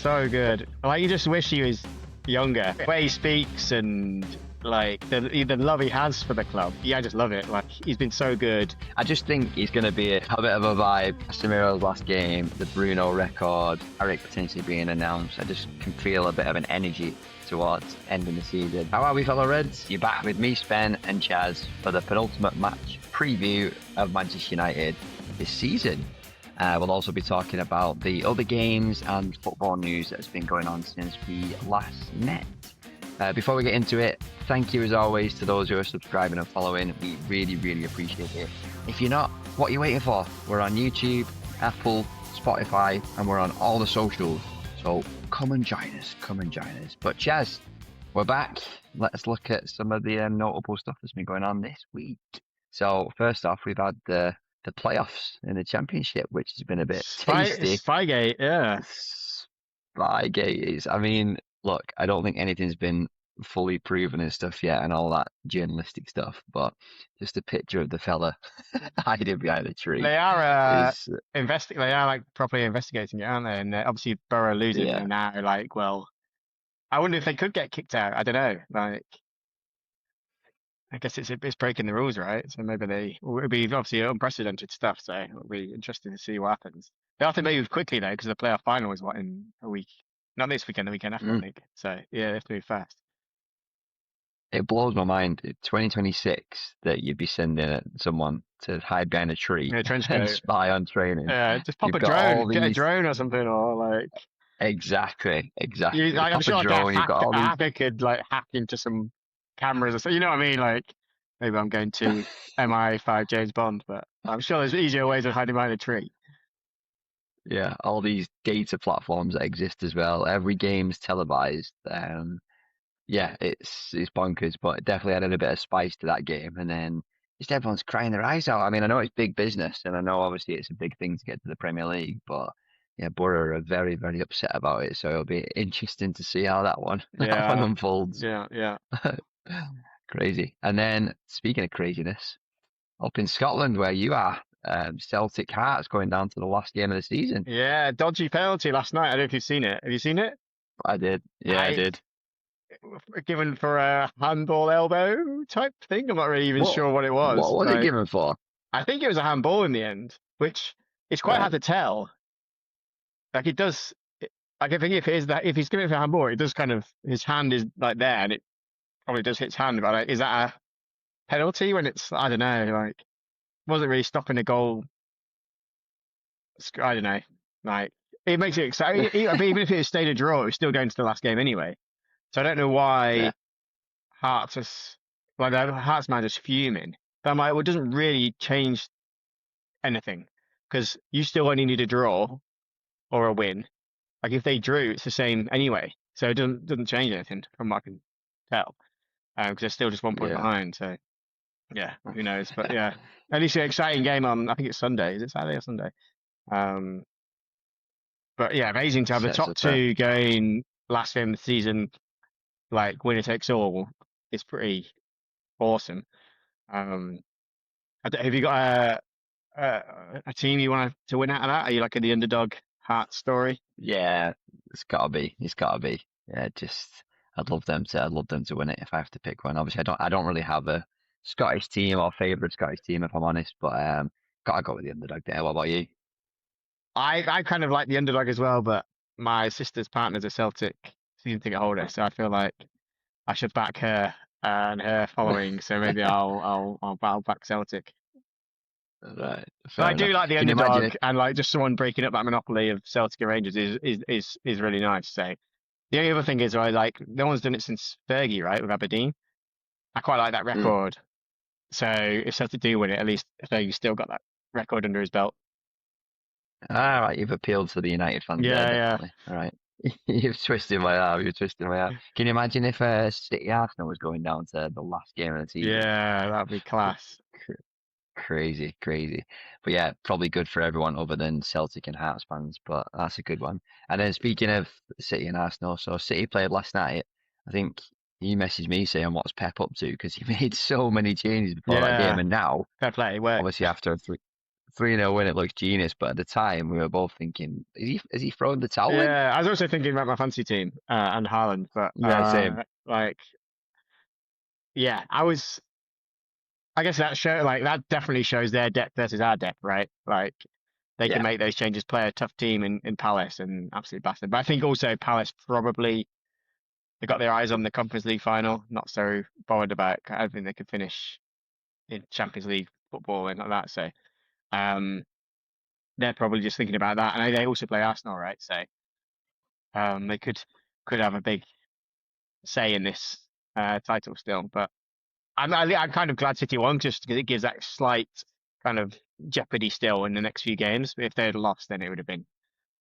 so good. Like, you just wish he was younger. The way he speaks and like the love he has for the club. Yeah, I just love it. Like, he's been so good. I just think he's going to be a bit of a vibe. Casemiro's last game, the Bruno record, Carrick potentially being announced. I just can feel a bit of an energy towards ending the season. How are we, fellow Reds? You're back with me, Spen and Chaz, for the penultimate match preview of Manchester United this season. We'll also be talking about the other games and football news that has been going on since we last met. Before we get into it, thank you as always to those who are subscribing and following. We really, really appreciate it. If you're not, what are you waiting for? We're on YouTube, Apple, Spotify, and we're on all the socials. So come and join us. But Chaz, we're back. Let's look at some of the notable stuff that's been going on this week. So first off, we've had the playoffs in the Championship, which has been a bit tasty. Spygate, yeah. Spygate is, I mean, look, I don't think anything's been fully proven and stuff yet and all that journalistic stuff, but just a picture of the fella hiding behind a tree. They are they are like properly investigating it, aren't they? And obviously Borough losing and now, like, well, I wonder if they could get kicked out. I don't know. Like, I guess it's breaking the rules, right? So maybe it would be obviously unprecedented stuff. So it'll be interesting to see what happens. They have to move quickly though, because the playoff final is in a week. Not this weekend, the weekend after, I think. So yeah, they have to move fast. It blows my mind. 2026 that you'd be sending someone to hide behind a tree and spy on training. Yeah, just pop a drone, get a drone or something, or like. Exactly. I'm sure a hacker could like hack into some cameras or so. You know what I mean? Like, maybe I'm going to MI5 James Bond, but I'm sure there's easier ways of hiding behind a tree. Yeah, all these data platforms that exist as well. Every game's televised. Yeah, it's bonkers, but it definitely added a bit of spice to that game. And then just everyone's crying their eyes out. I mean, I know it's big business, and I know obviously it's a big thing to get to the Premier League, but yeah, Borough are very, very upset about it. So it'll be interesting to see how that one unfolds. Yeah. Crazy. And then speaking of craziness, up in Scotland where you are, Celtic Hearts going down to the last game of the season. Yeah, dodgy penalty last night. I don't know if you've seen it. Have you seen it? I did. Yeah, I did. Given for a handball elbow type thing. I'm not really even sure what it was. What was it given for? I think it was a handball in the end, which it's quite hard to tell. Like, it does. Like, I think if he's giving it for a handball, it does kind of, his hand is like there, and it probably does hit his hand. But like, is that a penalty when it's, I don't know, like, wasn't really stopping the goal. I don't know. Like, it makes it exciting. Even if it had stayed a draw, it was still going to the last game anyway. So I don't know why Hearts is, like, the Hearts man is fuming. But I'm like, well, it doesn't really change anything, because you still only need a draw or a win. Like, if they drew, it's the same anyway. So it doesn't change anything from what I can tell, because they're still just 1 point behind. So yeah, who knows? But yeah, at least an exciting game on, I think it's Sunday. Is it Saturday or Sunday? But yeah, amazing to have the top two going last game of the season, like winner takes all. It's pretty awesome. Have you got a team you want to win out of that? Are you like in the underdog Heart story? Yeah, it's gotta be. Yeah, I'd love them to win it if I have to pick one. Obviously, I don't really have a Scottish team or favourite Scottish team, if I'm honest, but gotta go with the underdog there. What about you? I kind of like the underdog as well, but my sister's partner's a Celtic season ticket holder, so I feel like I should back her and her following. So maybe I'll back Celtic. Right. But I do like the underdog, and like just someone breaking up that monopoly of Celtic and Rangers is really nice. So the only other thing is, right, like, no one's done it since Fergie, right, with Aberdeen. I quite like that record. So if Celtic do win it, at least Fergie's still got that record under his belt. All right, you've appealed to the United fans. Yeah. All right. You've twisted my arm. Can you imagine if City Arsenal was going down to the last game of the season? Yeah, that'd be class. Crazy. But yeah, probably good for everyone other than Celtic and Hearts fans, but that's a good one. And then speaking of City and Arsenal, so City played last night. I think he messaged me saying, what's Pep up to? Because he made so many changes before that game, and now, fair play, it worked. obviously after 3-0 win, it looks genius, but at the time we were both thinking, is he throwing the towel in? Yeah, I was also thinking about my fantasy team and Haaland, but Yeah, same. like, yeah, I guess that show like that definitely shows their depth versus our depth, right? Like they can Yeah, make those changes, play a tough team in Palace and absolutely batter them. But I think also Palace probably they got their eyes on the Conference League final, not so bothered about. I don't think they could finish in Champions League football and like that. So um, they're probably just thinking about that, and they also play Arsenal, right? So they could have a big say in this title still. But I'm kind of glad City won just because it gives that slight kind of jeopardy still in the next few games. If they had lost, then it would have been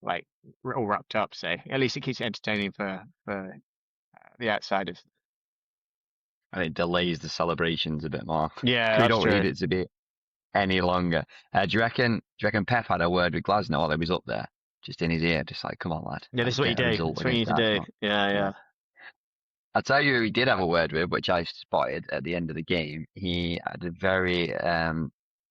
like all wrapped up. So at least it keeps it entertaining for the outsiders. and it delays the celebrations a bit more. Yeah, We that's don't need true. it to be any longer. Do you reckon Pep had a word with Glasner while he was up there, just in his ear, just like, come on, lad, Yeah, this let's is what you get a do. result That's what you need against to do. Arsenal. Yeah, Yeah. yeah. I'll tell you who he did have a word with, which I spotted at the end of the game. He had a very, I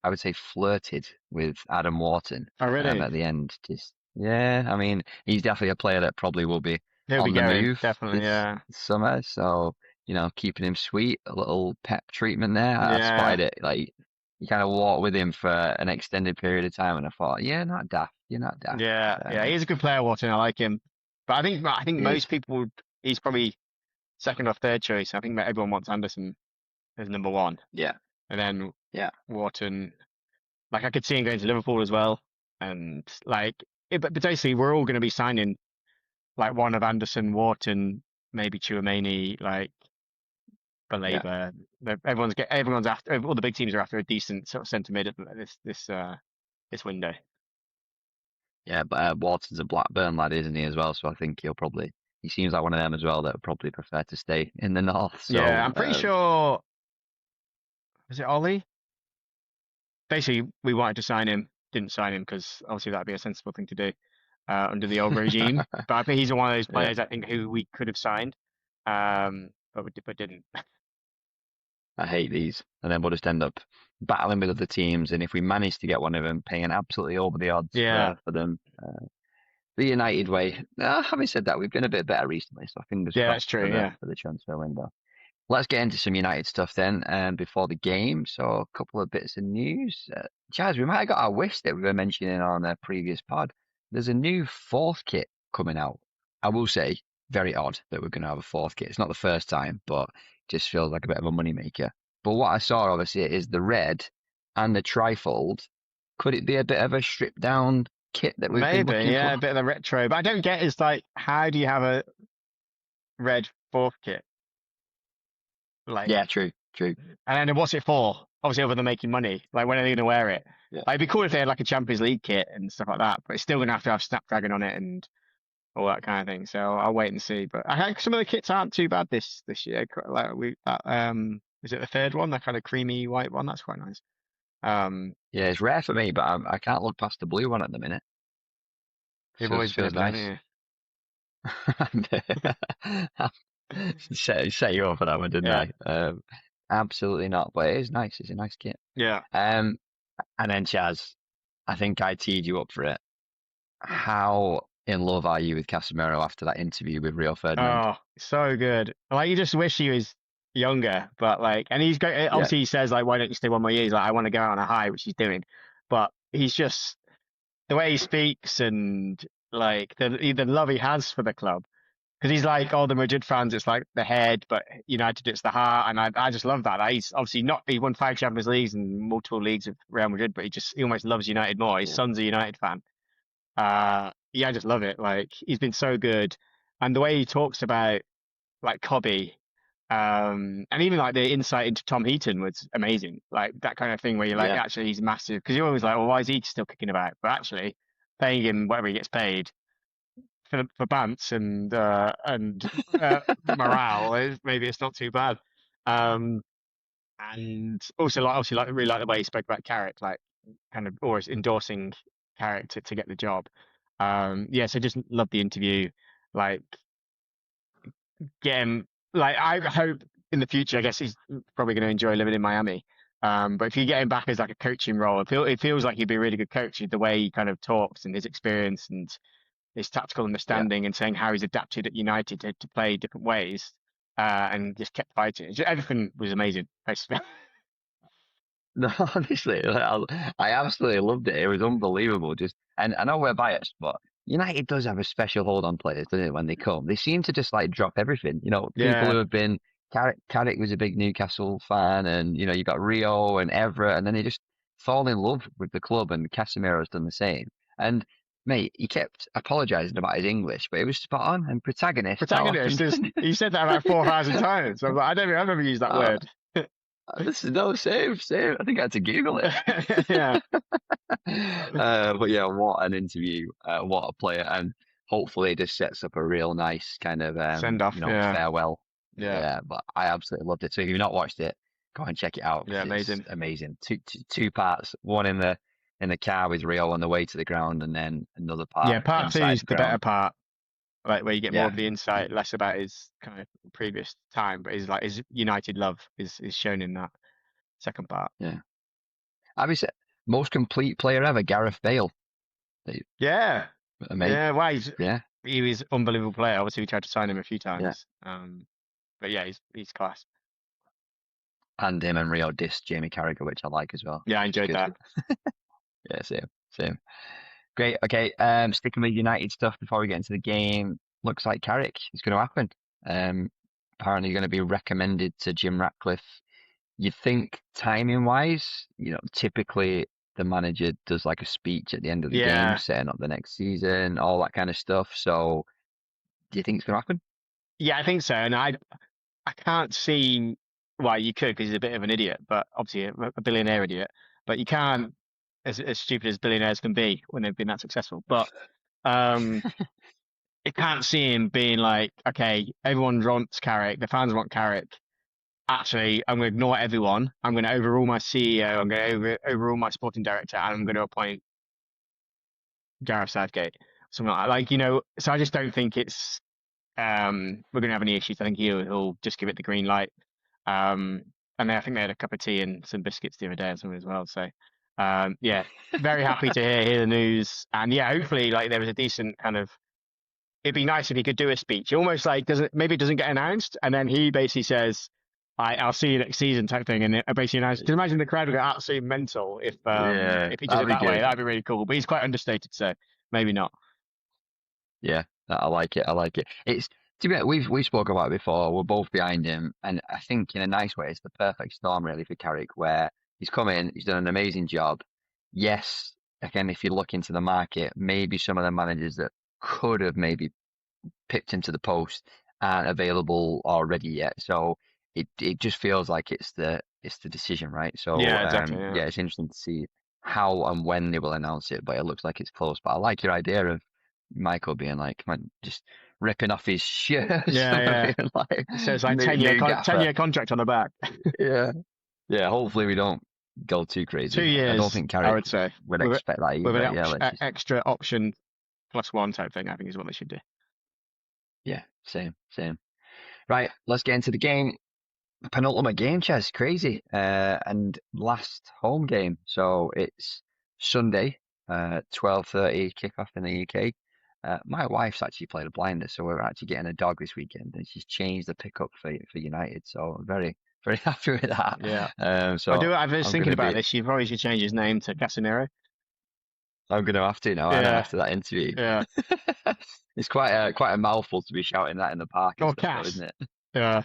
would say, flirted with Adam Wharton Oh, really? at the end. Just yeah, I mean, he's definitely a player that probably will be He'll be on the going, move definitely. this Yeah. summer. So keeping him sweet, a little pep treatment there. I Yeah. spotted it. Like you kind of walked with him for an extended period of time, and I thought, yeah, not daft. You're not daft. Yeah. Yeah. He's a good player, Wharton. I like him. But I think He is. most people he's probably second or third choice. I think that everyone wants Anderson as number one. Yeah, And then yeah. Wharton, like I could see him going to Liverpool as well. And like, but basically, we're all going to be signing like one of Anderson, Wharton, maybe Chouameni, like Yeah. Baleba. Everyone's after. All the big teams are after a decent sort of centre mid this window. Yeah, but Watson's a Blackburn lad, isn't he, as well? So I think he seems like one of them as well that would probably prefer to stay in the north. Yeah, So I'm pretty sure. Was it Ollie? Basically, we wanted to sign him, didn't sign him because obviously that'd be a sensible thing to do under the old regime. But I think he's one of those yeah, players I think who we could have signed, but didn't. I hate these. And then we'll just end up battling with other teams. And if we manage to get one of them, paying absolutely over the odds Yeah, for them. The United way. Having said that, we've been a bit better recently, so fingers yeah, that's crossed true. Yeah, for the transfer window. Let's get into some United stuff then, before the game. So a couple of bits of news. Chaz, we might have got our wish that we were mentioning on a previous pod. There's a new fourth kit coming out. I will say, very odd that we're going to have a fourth kit. It's not the first time, but just feels like a bit of a moneymaker. But what I saw, obviously, is the red and the trifold. Could it be a bit of a stripped down kit that we've been maybe. looking Yeah, for? a bit of the retro. But I don't get is like, how do you have a red fourth kit? Like, Yeah, true, true. and then what's it for? Obviously, other than making money. Like, when are they going to wear it? Yeah. Like, it'd be cool if they had like a Champions League kit and stuff like that, but it's still going to have Snapdragon on it and all that kind of thing. So I'll wait and see. But I think some of the kits aren't too bad this year. Like is it the third one? That kind of creamy white one. That's quite nice. Yeah, it's rare for me, but I can't look past the blue one at the minute. You've Feels always been a feels fan, nice. haven't Set you up for that one, didn't Yeah, I? Absolutely not. But it is nice. It's a nice kit. yeah. Um, and then Chaz, I think I teed you up for it. How in love are you with Casemiro after that interview with Rio Ferdinand? Oh, so good. Like you just wish he was younger, but like, and he's going. Yeah, Obviously, he says like, "Why don't you stay one more year?" He's like, "I want to go out on a high," which he's doing. But he's just the way he speaks and like the love he has for the club. Because he's like all the Madrid fans, it's like the head, but United, it's the heart, and I just love that. Like, he's obviously not he won 5 Champions Leagues and multiple leagues of Real Madrid, but he almost loves United more. His yeah, son's a United fan. Yeah, I just love it. Like he's been so good, and the way he talks about like Cobby, and even like the insight into Tom Heaton was amazing. Like that kind of thing where you're like, yeah. actually, he's massive. Because you're always like, well, why is he still kicking about? But actually, paying him whatever he gets paid for Bants and morale, maybe it's not too bad. Um, and also like obviously like really like the way he spoke about Carrick, like kind of always endorsing Carrick to get the job. Yeah, so just love the interview. Like get him. Like I hope in the future, I guess he's probably going to enjoy living in Miami. But if you get him back as like a coaching role, it feels like he'd be a really good coach with the way he kind of talks and his experience and his tactical Yeah. understanding and saying how he's adapted at United to play different ways and just kept fighting. Everything was amazing, basically. No, honestly, like, I absolutely loved it. It was unbelievable. Just, and I know we're biased, but United does have a special hold on players, doesn't it? When they come, they seem to just like drop everything. You know, people who Yeah, have been Carrick was a big Newcastle fan, and you know, you got Rio and Everett, and then they just fall in love with the club. And Casemiro's done the same. And mate, he kept apologising about his English, but it was spot on. And protagonist, how often protagonist is. doesn't You said that about 4,000 times. I'm like, I've never used that uh, word. this is no same. I think I had to Google it. Yeah, But yeah, what an interview! What a player, and hopefully it just sets up a real nice kind of send off. Yeah, farewell. yeah, Yeah, but I absolutely loved it. So if you've not watched it, go and check it out yeah, because it's amazing. amazing. Two parts, one in the car with Rio on the way to the ground, and then another part Yeah, part two inside is the the better ground. part, like where you get more Yeah, of the insight, less about his kind of previous time, but his United love is shown in that second part. yeah. Obviously, most complete player ever, Gareth Bale. Yeah, Amazing. yeah. Why Yeah, he was an unbelievable player. Obviously, we tried to sign him a few yeah. times. But yeah, he's class. And him and Rio dissed Jamie Carragher, which I like as well, Yeah, I which is enjoyed good. that. Yeah, same. Great. Okay. Sticking with United stuff before we get into the game. Looks like Carrick is going to happen. Um, Apparently going to be recommended to Jim Ratcliffe. You think timing wise, you know, typically the manager does like a speech at the end of the game, Yeah, setting up the next season, all that kind of stuff. So, do you think it's going to happen? yeah, I think so. And I can't see why you could because he's a bit of an idiot, but obviously a billionaire idiot. But you can't, as stupid as billionaires can be when they've been that successful. But um, you can't see him being like, okay, everyone wants Carrick, the fans want Carrick. Actually, I'm going to ignore everyone. I'm going to overrule my CEO. I'm going to overrule my sporting director, and I'm going to appoint Gareth Southgate, something like that. Like, so I just don't think we're going to have any issues. I think he'll just give it the green light. Um, and I think they had a cup of tea and some biscuits the other day or something as well. So, yeah, very happy to hear the news. And yeah, hopefully, like there was a decent kind of. It'd be nice if he could do a speech. Almost like maybe it doesn't get announced, and then he basically says, I'll see you next season" type thing, and it basically announces. Can you imagine the crowd would go absolutely mental Yeah, if he did that'd it be that way? good. That'd be really cool. But he's quite understated, so maybe not. Yeah, I like it. I like it. It's to be we spoke about it before. We're both behind him, and I think in a nice way, it's the perfect storm really for Carrick, where he's come in, he's done an amazing job. Yes, again, if you look into the market, maybe some of the managers that could have maybe picked him to the post aren't available already yet. So it just feels like it's the decision, right? So Yeah, exactly. Yeah. yeah, it's interesting to see how and when they will announce it, but it looks like it's close. But I like your idea of Michael being like, come on, just ripping off his shirts Yeah, and yeah. being like, It says like 10 year new gaffer. 10-year contract on the back. Yeah. Yeah, hopefully we don't go too Two crazy. I don't years, think I Carrick would say, would with expect that with an either. Yeah, let's just, extra option plus one type thing. I think is what they should do. yeah, same. Right, let's get into the game. Penultimate game, Chess, crazy. And last home game. So it's Sunday, 12:30 kickoff in the UK. My wife's actually played a blinder, so we're actually getting a dog this weekend, and she's changed the pickup for United. So I'm very happy with that. Yeah. So I was I'm thinking gonna about be this. You probably should change his name to Casemiro. I'm gonna have to now, and Yeah, after that interview, yeah. it's quite a mouthful to be shouting that in the park and Or stuff, though, Cass. isn't it? Yeah,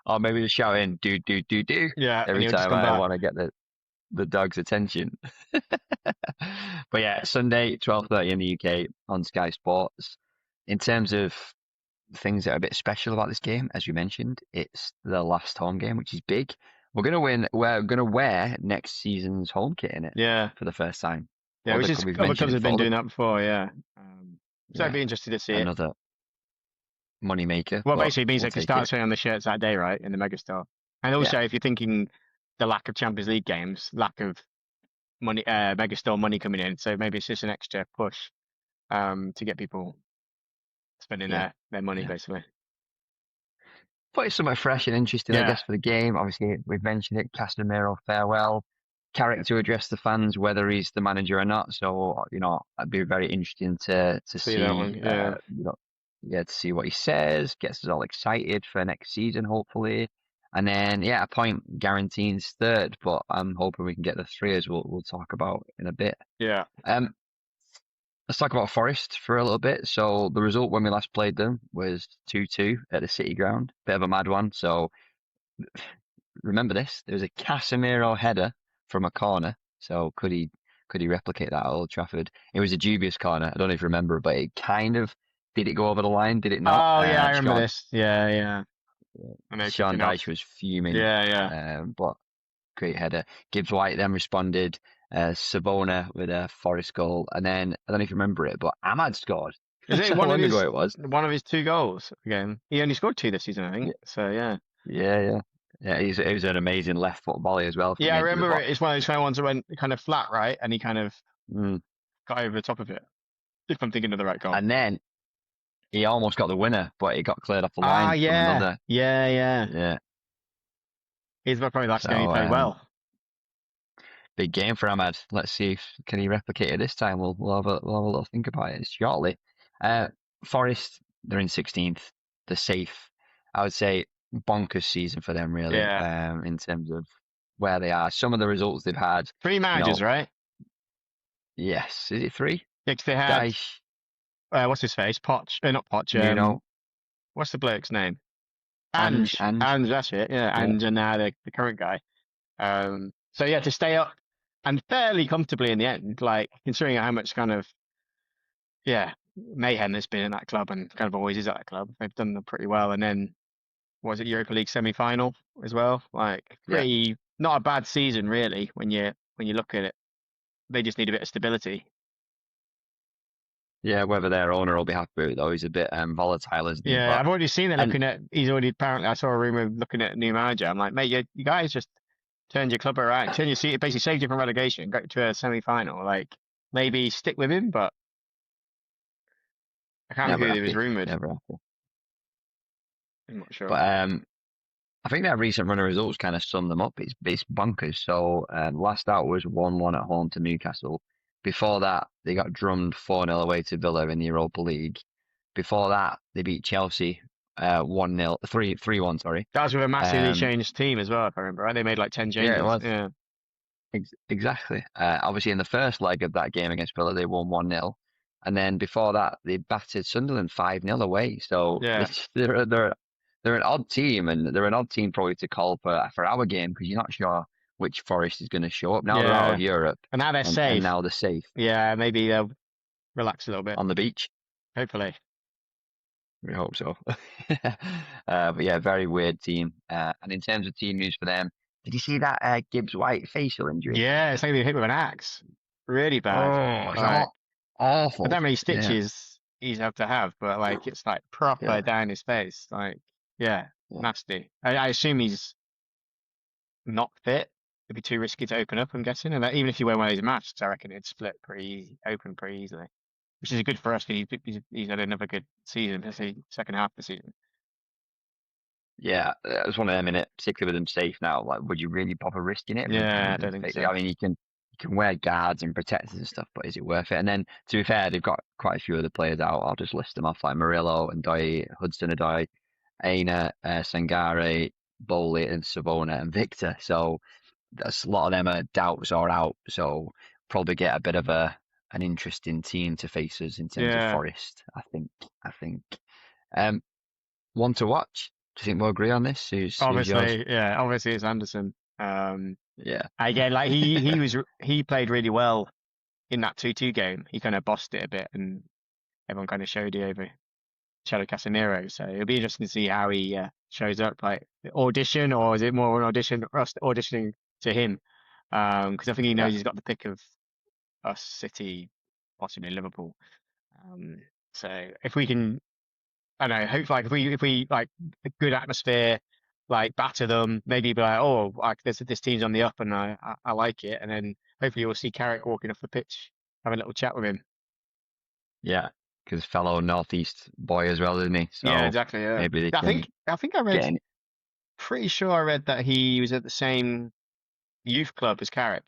Or maybe just shouting do yeah. And every he'll just time come I back. want to get the dog's attention. But yeah, Sunday, 12:30 in the UK on Sky Sports. In terms of things that are a bit special about this game, as we mentioned, it's the last home game, which is big. We're gonna win. We're gonna wear next season's home kit in it Yeah, for the first time. yeah. Which is We've other mentioned clubs it have been before. doing that before. Yeah. So I'd Yeah, be interested to see it. another money maker, Well, but basically, it means we'll they can take start it. selling on the shirts that day, right, in the Megastar. And Yeah, also, if you're thinking the lack of Champions League games, lack of money, Megastar money coming in, so maybe it's just an extra push, to get people spending yeah, their money, yeah. basically. But it's somewhat fresh and interesting, I Yeah, guess, for the game. Obviously, we've mentioned it. Casemiro farewell. Carrick to address the fans, whether he's the manager or not. So, it'd be very interesting to see that see, one. Yeah, yeah, to see what he says. Gets us all excited for next season, hopefully. And then, yeah, a point guaranteeing third, but I'm hoping we can get the three, as we'll talk about in a bit. yeah. Um, let's talk about Forest for a little bit. So the result when we last played them was 2-2 at the City Ground. Bit of a mad one. So remember this? There was a Casemiro header from a corner. So could he replicate that at Old Trafford? It was a dubious corner. I don't know if you remember, but it kind of did it go over the line? Did it not? Oh yeah, I remember this. Yeah, yeah. I know Sean kicking off. Dyche was fuming. Yeah, yeah. But great header. Gibbs White then responded. Savona with a Forest goal, and then I don't know if you remember it, but Ahmad scored. Is That's it how long ago it was. one of his 2 goals again? He only scored 2 this season, I think. So yeah. Yeah. It was an amazing left foot volley as well. From Yeah, I into the remember box. it. It's one of those kind of ones that went kind of flat, right? And he kind of Mm. got over the top of it. If I'm thinking of the right goal. And then he almost got the winner, but it got cleared off the Ah, line from yeah. another. Yeah. Yeah. He's probably the last game he So played well. big game for Ahmad. Let's see if can he replicate it this time. We'll have a little think about it shortly. Forest, they're in 16th. They're safe. I would say bonkers season for them, really. Yeah. In terms of where they are. Some of the results they've had. 3 managers, right? Yes. Is it 3? Yeah, 'cause they had Dyche, what's his face? Poch, not Poch. Bruno, What's the bloke's name? Ange. Ange, that's it. Yeah, Yeah. Ange, and now the current guy. So yeah, to stay up and fairly comfortably in the end, like considering how much kind of mayhem there's been in that club and kind of always is at that club. They've done them pretty well, and then was it Europa League semi-final as well? Like pretty not a bad season really when you look at it. They just need a bit of stability. Yeah, whether their owner will be happy with it, though, he's a bit volatile, isn't he? Yeah, But I've already seen it looking at. He's already apparently. I saw a rumor looking at a new manager. I'm like, mate, you guys just turned your club around, turned your seat, basically saved you from relegation, got to a semi-final. Like maybe stick with him, but I can't remember who it was rumored. Never happy. I'm not sure. But I think that recent run of results kind of sum them up. It's bonkers. So last out was 1-1 at home to Newcastle. Before that, they got drummed 4-0 away to Villa in the Europa League. Before that, they beat Chelsea 1-0, 3-1, sorry. That was with a massively changed team as well, if I remember right. They made like 10 changes. Yeah, it was. Yeah. Exactly. Obviously, in the first leg of that game against Villa, they won 1-0. And then before that, they battered Sunderland 5-0 away. So yeah. they're an odd team, and they're an odd team probably to call for our game because you're not sure which Forest is going to show up. Now they're out of Europe. And now they're safe. And now they're safe. Yeah, maybe they'll relax a little bit. On the beach. Hopefully. We hope so. But yeah, very weird team. And in terms of team news for them, did you see that Gibbs White facial injury? Yeah, it's like they hit with an axe. Really bad. Oh, awful. I don't know how many stitches he's have to have, but like it's like proper down his face. Like, nasty. I assume he's not fit. It'd be too risky to open up, I'm guessing. And even if you wear one of these masks, I reckon it'd split open pretty easily. Which is good for us because he's had another good season, especially second half of the season. Yeah, it was one of them in it, particularly with them safe now. Like, would you really pop a risk in it? Yeah, I don't think so. I mean, you can wear guards and protectors and stuff, but is it worth it? And then, to be fair, they've got quite a few other players out. I'll just list them off, like Murillo and Hudson-Odoi, Aina, Sangare, Bowley, and Savona and Victor. So that's a lot of them are doubts or out. So probably get a bit of an interesting team to face us in terms of Forest. I think. One to watch. Do you think we'll agree on this? Obviously it's Anderson. Yeah. Again, like he played really well in that 2-2 game. He kind of bossed it a bit, and everyone kind of showed you over Chelo Casemiro. So it'll be interesting to see how he shows up. Like audition, or is it more an audition? Us auditioning to him, because I think he knows he's got the pick of us, City, possibly Liverpool. So if we can, I don't know, hopefully like if we like a good atmosphere, like batter them, maybe be like, oh, like this team's on the up, and I like it, and then hopefully we'll see Carrick walking off the pitch, have a little chat with him. Yeah, because fellow Northeast boy as well, isn't he? Yeah, So exactly. Yeah. maybe they I can think I read. get in. Pretty sure I read that he was at the same youth club as Carrick.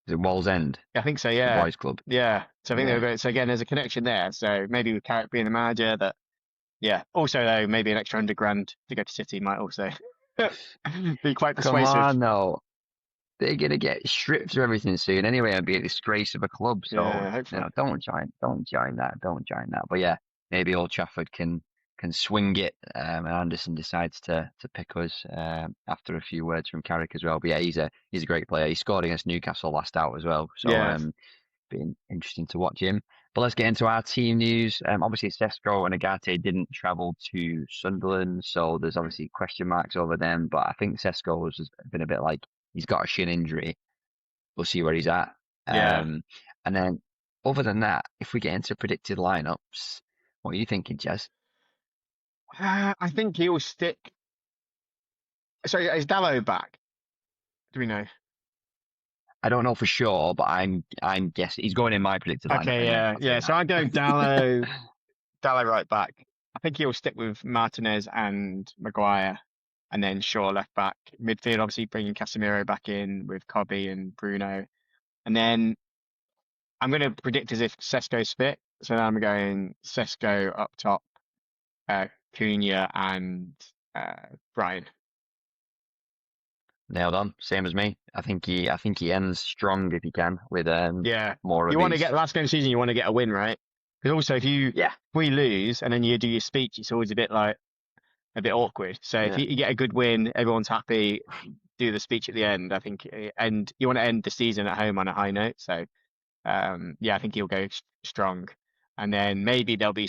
Is it Wall's End, I think so. the Yeah. boys' club? Yeah. So I think they were Yeah. going. So again, there's a connection there. So maybe with Carrick being the manager, that yeah. Also though, maybe an extra 100 grand to go to City might also be quite Come persuasive. on, though. They're gonna get stripped of everything soon anyway and be a disgrace of a club. So Yeah, hopefully. don't join that. But yeah, maybe Old Trafford can swing it, and Anderson decides to pick us after a few words from Carrick as well. But yeah, he's a great player. He scored against Newcastle last out as well. So Yeah. been interesting to watch him. But let's get into our team news. Obviously, Sesko and Agate didn't travel to Sunderland, so there's obviously question marks over them. But I think Sesko has been a bit like he's got a shin injury. We'll see where he's at. Yeah. And then, other than that, if we get into predicted lineups, what are you thinking, Jez? I think he will stick. So is Dallo back? Do we know? I don't know for sure, but I'm guessing he's going in my predicted lineup Okay. anyway. Yeah. I'll say Yeah. So I go that. Dallo right back. I think he'll stick with Martinez and Maguire, and then Shaw left back. Midfield, obviously bringing Casemiro back in with Cobby and Bruno, and then I'm going to predict as if Sesko's fit. So then I'm going Sesko up top, Cunha and Brian. Nailed on, same as me. I think he ends strong if he can with Yeah, more you of want to his. get last game of the season. You want to get a win, right? Because also, if Yeah, we lose and then you do your speech, it's always a bit awkward. So if yeah, you get a good win, everyone's happy. Do the speech at the end. I think, and you want to end the season at home on a high note. So yeah, I think he'll go strong, and then maybe there'll be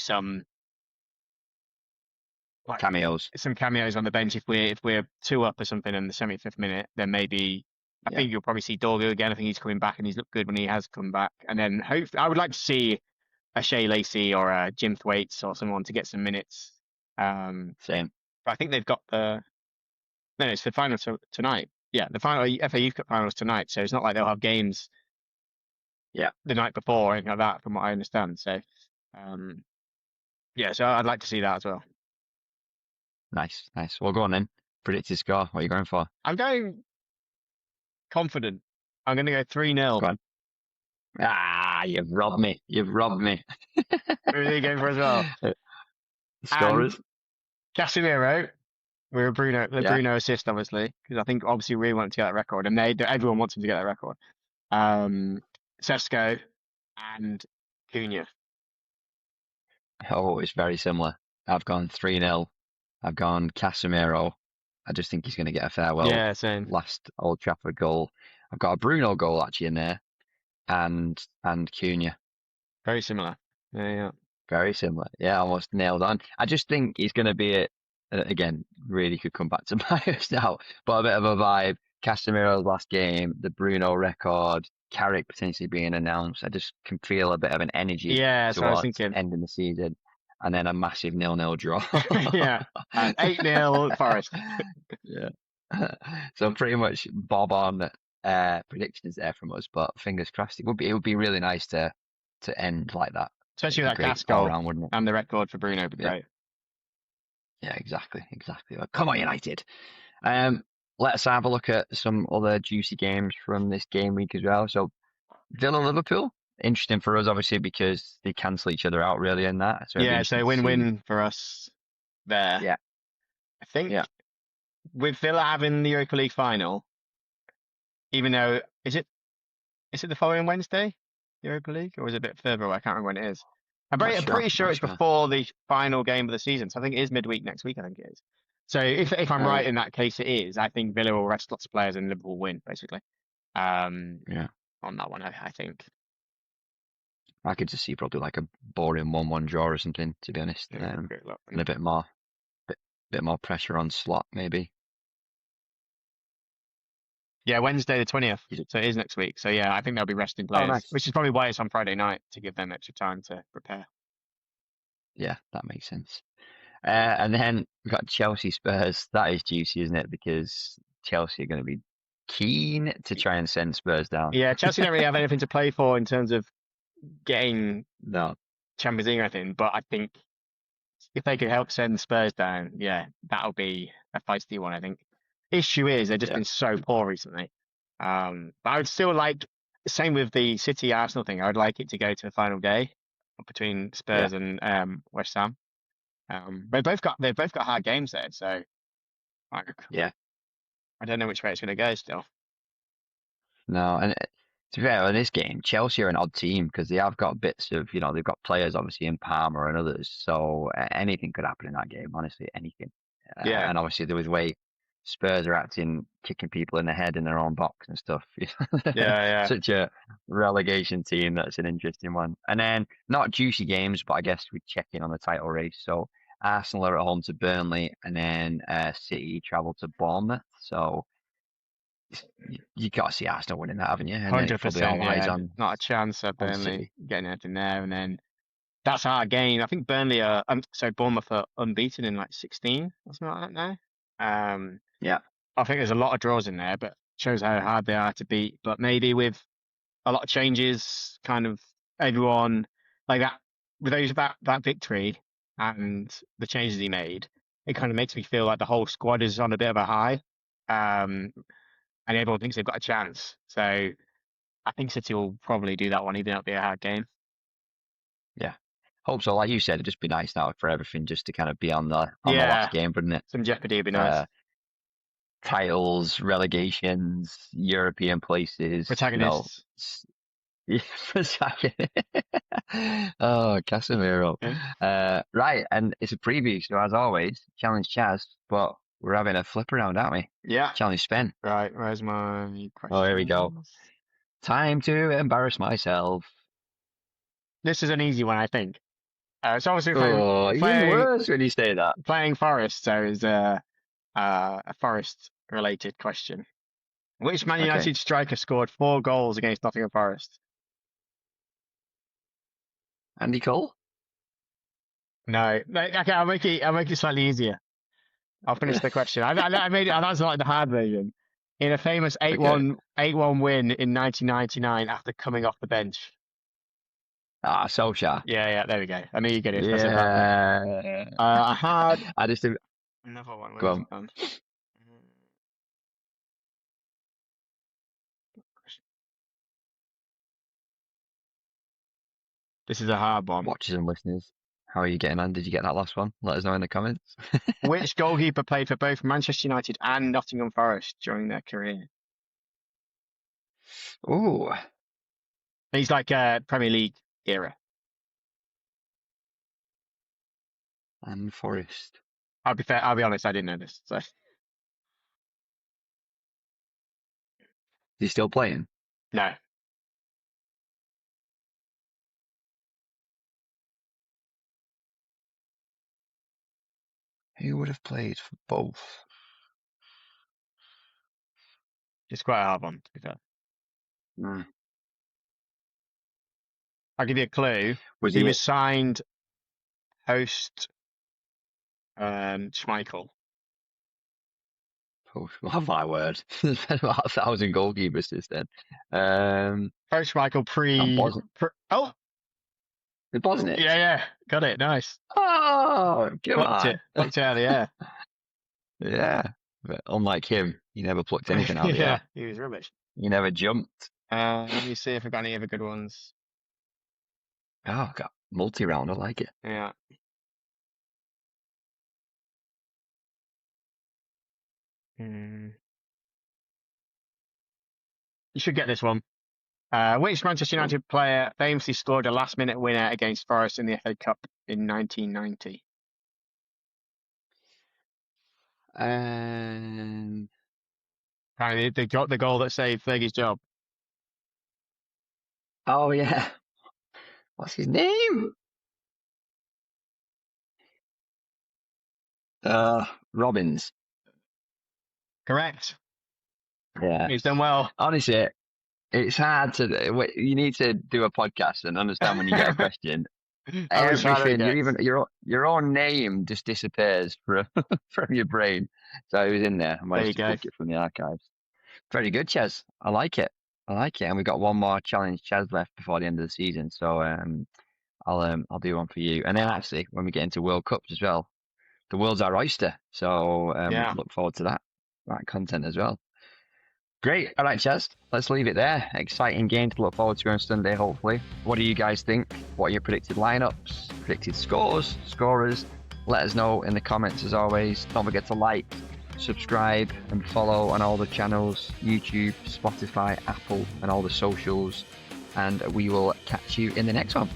like cameos. some cameos on the bench if we're 2 up or something in the 75th minute. Then maybe I Yeah, think you'll probably see Dorgo again. I think he's coming back and he's looked good when he has come back. And then hopefully, I would like to see a Shea Lacey or a Jim Thwaites or someone to get some minutes. Um, same. but I think they've got no, it's the final tonight. Yeah, the final FA Youth Cup finals tonight. So it's not like they'll have games Yeah, the night before or anything like that, from what I understand. So, um, yeah, so I'd like to see that as well. nice, nice. Well, go on then. Predicted score. What are you going for? I'm going confident. I'm going to go 3-0. Go on. Ah, you've robbed me. You've robbed me. Who are you going for as well? And Scorers. Casemiro, with the Yeah. Bruno assist, obviously, because I think obviously we want to get that record, and everyone wants him to get that record. Sesko and Cunha. Oh, it's very similar. I've gone 3-0. I've gone Casemiro. I just think he's going to get a farewell Yeah, same. last Old Trafford goal. I've got a Bruno goal actually in there, and Cunha. Very similar. Yeah. Very similar. Yeah, almost nailed on. I just think he's going to be again, really could come back to bite us now, but a bit of a vibe. Casemiro's last game, the Bruno record, Carrick potentially being announced. I just can feel a bit of an energy Yeah, so I was towards thinking. ending the season, and then a massive 0-0 draw. Yeah, and 8-0 Forest. Yeah. So pretty much bob on predictions there from us, but fingers crossed. It would be really nice to end like that. Especially It'd with be that great gas all goal around, wouldn't it? and the record for Bruno would be Yeah. great. Yeah, exactly. Well, come on, United. Let's have a look at some other juicy games from this game week as well. So Villa Liverpool, interesting for us obviously because they cancel each other out really in that. So it'd be Yeah, interesting so to see. win-win for us there. Yeah. I think Yeah. with Villa having the Europa League final, even though is it the following Wednesday, the Europa League, or is it a bit further away? I can't remember when it is. I'm Not pretty sure not it's sure. before the final game of the season. So I think it is midweek next week. I think it is. So if I'm right in that case, it is. I think Villa will rest lots of players and Liverpool win basically. Yeah. On that one, I think. I could just see probably like a boring 1-1 draw or something, to be honest. Yeah, great luck. And a bit more pressure on Slot maybe. Yeah, Wednesday the 20th. So it is next week. So yeah, I think they'll be resting players, nice. which is probably why it's on Friday night to give them extra time to prepare. Yeah, that makes sense. And then we've got Chelsea Spurs. That is juicy, isn't it? Because Chelsea are going to be keen to try and send Spurs down. Yeah, Chelsea don't really have anything to play for in terms of getting No. Champions League or anything, but I think if they could help send Spurs down, yeah, that'll be a feisty one, I think. Issue is they've just Yeah. been so poor recently. But I would still like, same with the City Arsenal thing, I would like it to go to the final day between Yeah. Spurs and West Ham. They've both got hard games there, so Yeah. I don't know which way it's going to go still. No, and to be fair, in this game, Chelsea are an odd team because they have got bits of, they've got players obviously in Palmer and others, so anything could happen in that game, honestly, anything. Yeah, And obviously there was way Spurs are acting, kicking people in the head in their own box and stuff. yeah. Such a relegation team, that's an interesting one. And then not juicy games, but I guess we check in on the title race. So Arsenal are at home to Burnley, and then City travel to Bournemouth. So you got to see Arsenal winning that, haven't you? And then it's probably 100%. all eyes Yeah, on not a chance of on Burnley City. getting anything there, and then that's our game. I think Burnley are, so Bournemouth are unbeaten in like 16 or something like that now. Yeah, I think there's a lot of draws in there, but shows how hard they are to beat. But maybe with a lot of changes, kind of everyone like that, with that victory and the changes he made, it kind of makes me feel like the whole squad is on a bit of a high, and everyone thinks they've got a chance. So I think City will probably do that one, even though it'll be a hard game. yeah. Hope so. Like you said, it'd just be nice now for everything just to kind of be on the Yeah, last game, wouldn't it? some jeopardy would be nice. Titles, relegations, European places, Protagonists. Oh, Casemiro. Yeah. Right, and it's a preview, so as always, challenge Chaz, but we're having a flip around, aren't we? Yeah. Challenge Spen. Right. Where's my question? Oh, here we go. Time to embarrass myself. This is an easy one, I think. It's obviously Oh, even worse when you say that. playing Forest, so is a Forest related question. Which Man United Okay. striker scored 4 goals against Nottingham Forest? Andy Cole? No. Okay, I'll make it slightly easier. I'll finish the question. I made it. That's like the hard version. In a famous 8-1 win in 1999 after coming off the bench. Ah, Solskjaer. Yeah. There we go. I knew you get it. Yeah. I had I just did. another one. Go Where's on. it gone? This is a hard one. Watchers and listeners, how are you getting on? Did you get that last one? Let us know in the comments. Which goalkeeper played for both Manchester United and Nottingham Forest during their career? Ooh. He's like Premier League era. And Forest. I'll be fair. I'll be honest. I didn't know this. So Is he still playing? no. Who would have played for both? It's quite a hard one, to be fair. Mm. I'll give you a clue. Was He he? was signed post Schmeichel. Oh, my word. There's been about 1,000 goalkeepers since then. Post Schmeichel oh, It wasn't it? yeah. Got it. Nice. Oh, come Plucked on. it. Plucked it out of the air. Yeah. But unlike him, he never plucked anything out of the Yeah, air. he was rubbish. He never jumped. Let me see if I've got any other good ones. Oh, got multi-round. I like it. Yeah. You should get this one. Which Manchester United player famously scored a last-minute winner against Forest in the FA Cup in 1990? Apparently, they got the goal that saved Fergie's job. Oh, yeah. What's his name? Robbins. Correct. Yeah. He's done well. Honestly, it's hard to. You need to do a podcast and understand when you get a question. Everything, your own name just disappears from your brain. So it was in there. I managed to pick it from the archives. Very good, Chaz. I like it. And we've got one more challenge Chaz left before the end of the season. So I'll do one for you. And then actually, when we get into World Cups as well, the world's our oyster. So Yeah. look forward to that content as well. Great. All right, Chaz, let's leave it there. Exciting game to look forward to on Sunday, hopefully. What do you guys think? What are your predicted lineups, predicted scores, scorers? Let us know in the comments as always. Don't forget to like, subscribe, and follow on all the channels, YouTube, Spotify, Apple, and all the socials. And we will catch you in the next one.